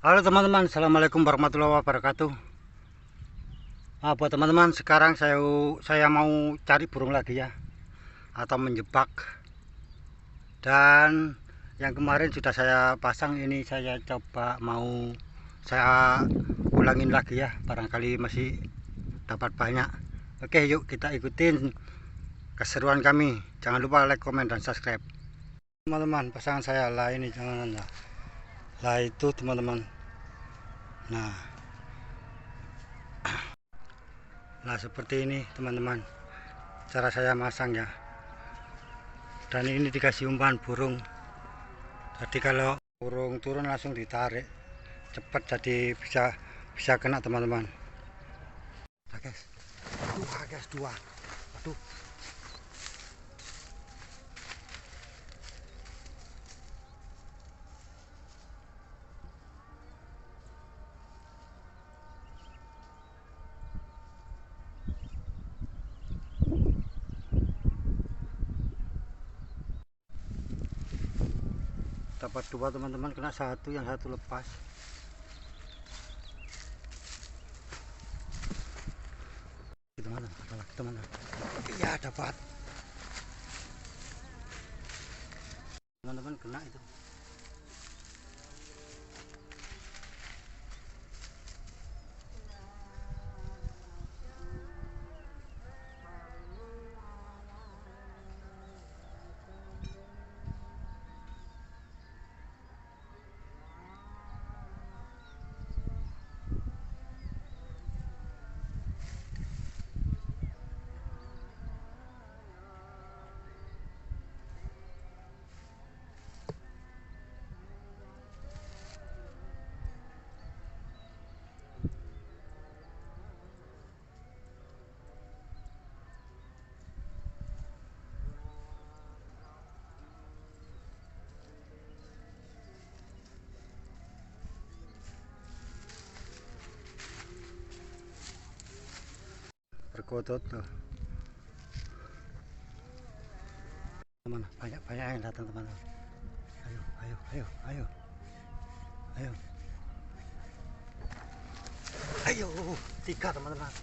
Halo teman-teman, assalamualaikum warahmatullahi wabarakatuh. Buat teman-teman, sekarang saya mau cari burung lagi ya, atau menjebak. Dan yang kemarin sudah saya pasang, ini saya coba mau saya ulangin lagi ya, barangkali masih dapat banyak. Oke, yuk kita ikutin keseruan kami. Jangan lupa like, komen, dan subscribe. Teman-teman, pasangan saya lah ini, jangan lah itu teman-teman. Nah, seperti ini teman-teman cara saya masang ya. Dan ini dikasih umpan burung, jadi kalau burung turun langsung ditarik cepat, jadi bisa kena teman-teman. Nah, guys, dua. Aduh, dapat dua teman-teman, kena satu, yang satu lepas. Teman-teman, ada lagi teman-teman. Iya, dapat teman-teman, kena itu. Berkodot tuh teman, banyak yang datang teman-teman. Ayo, ayo, tiga teman-teman.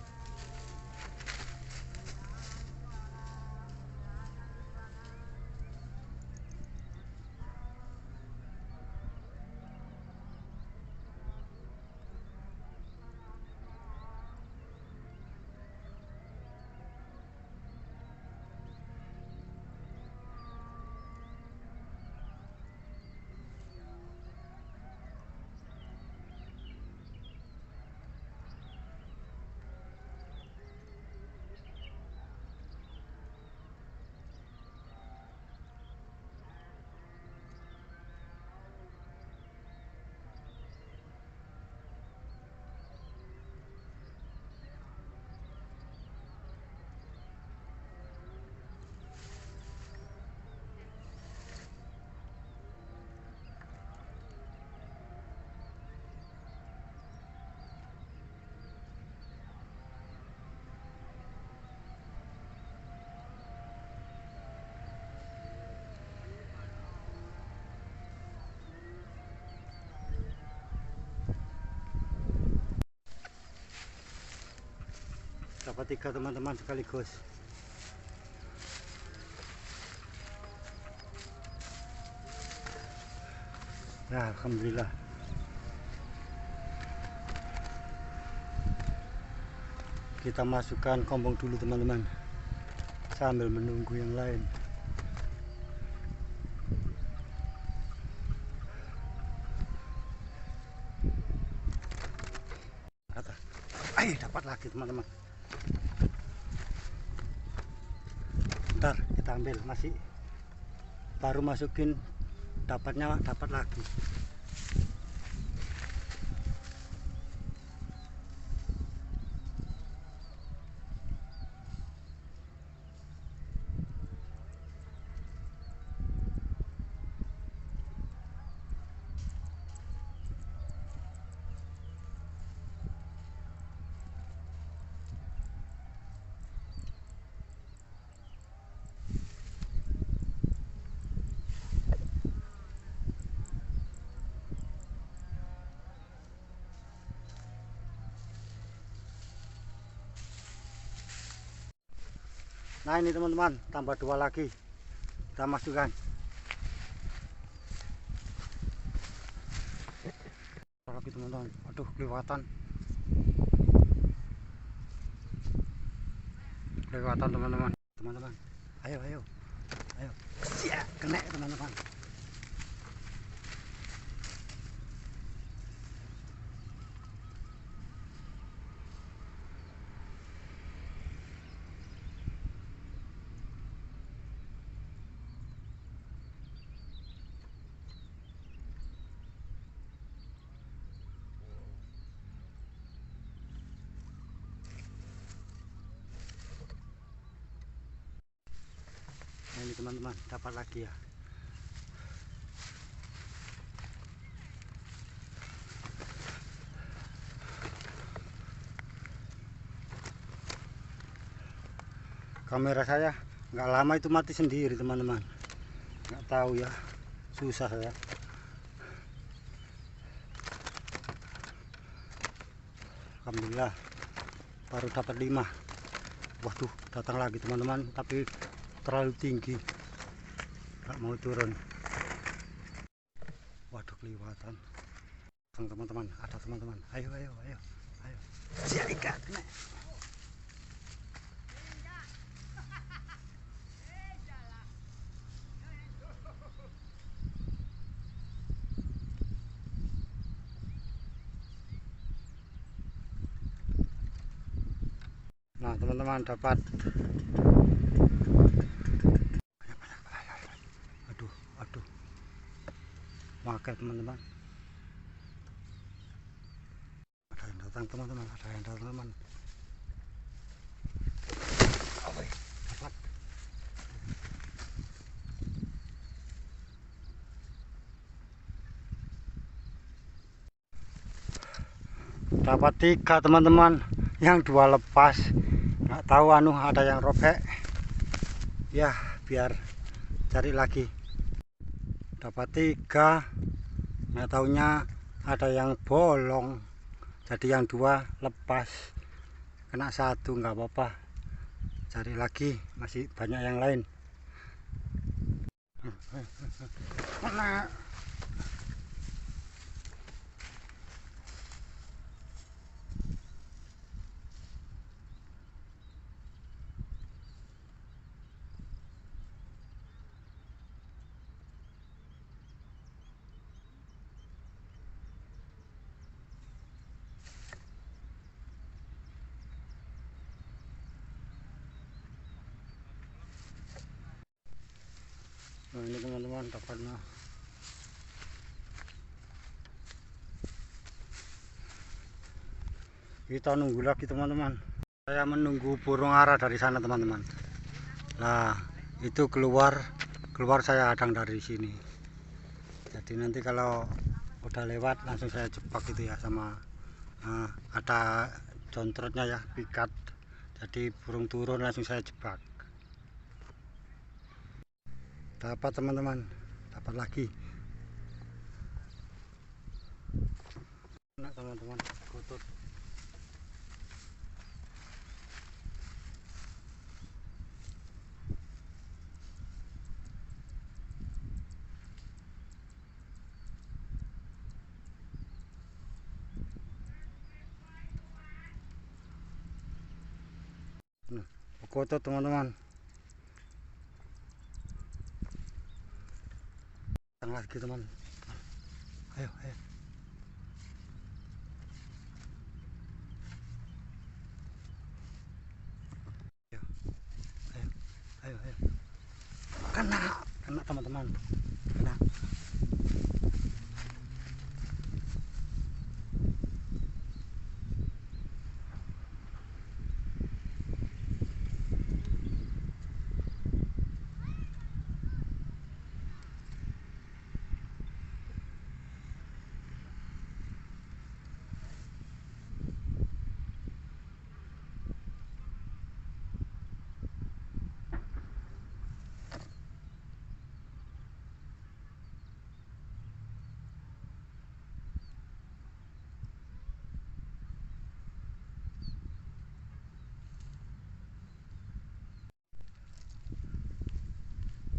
Dapat tiga teman-teman sekaligus. Ya, alhamdulillah. Kita masukkan kombong dulu teman-teman, sambil menunggu yang lain. Dapat lagi teman-teman. Bentar, kita ambil, masih baru masukin, dapat lagi. Nah ini teman-teman, tambah 2 lagi kita masukkan. Lagi teman-teman, aduh kelewatan teman-teman. Ayo ya, kena teman-teman. Nah, ini teman-teman, dapat lagi ya. Kamera saya nggak lama itu mati sendiri teman-teman, nggak tahu ya, susah ya. Alhamdulillah baru dapat 5. Waduh, datang lagi teman-teman, tapi terlalu tinggi, nggak mau turun. Waduh, kelihatan teman-teman, ada teman-teman. Ayo siap ikat. Nah teman-teman, dapat. Aduh makan teman-teman. Ada yang datang teman-teman, dapat 3 teman-teman, yang 2 lepas, nggak tahu ada yang robek ya, biar cari lagi. Dapat 3, nggak taunya ada yang bolong, jadi yang 2 lepas, kena 1 nggak apa-apa, cari lagi, masih banyak yang lain. Mana? Nah ini teman-teman, dapatnya. Kita nunggu lagi teman-teman. Saya menunggu burung arah dari sana teman-teman. Nah itu keluar saya hadang dari sini. Jadi nanti kalau udah lewat langsung saya jebak itu ya, sama ada controtnya ya, pikat. Jadi burung turun langsung saya jebak. Dapat teman-teman, dapat lagi. Nah teman-teman, kutut. Nah, kutut teman-teman. Datang lagi teman. Ayo. Ayo. Kena teman-teman. Kena.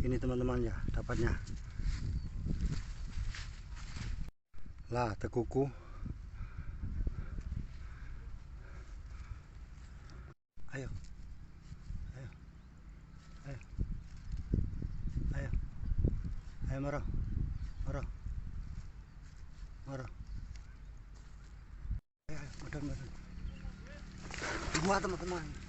Ini teman-teman ya, dapatnya lah tekuku. Ayo, ayo, ayo, ayo, ayo, moro, moro, moro, ayo, ayo, mudah, mudah. Dua teman-teman.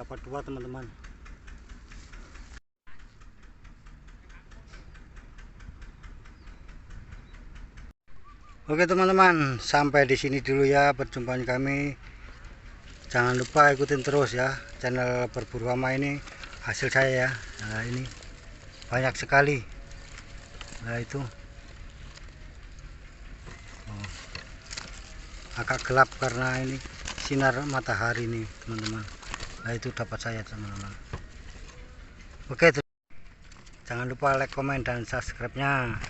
Dapat dua teman-teman. Oke teman-teman, sampai di sini dulu ya perjumpaan kami. Jangan lupa ikutin terus ya channel Berburu Ama ini, hasil saya ya. Nah ini banyak sekali. Nah itu agak gelap karena ini sinar matahari nih teman-teman. Nah itu dapat saya teman-teman. Oke, jangan lupa like, komen, dan subscribe-nya.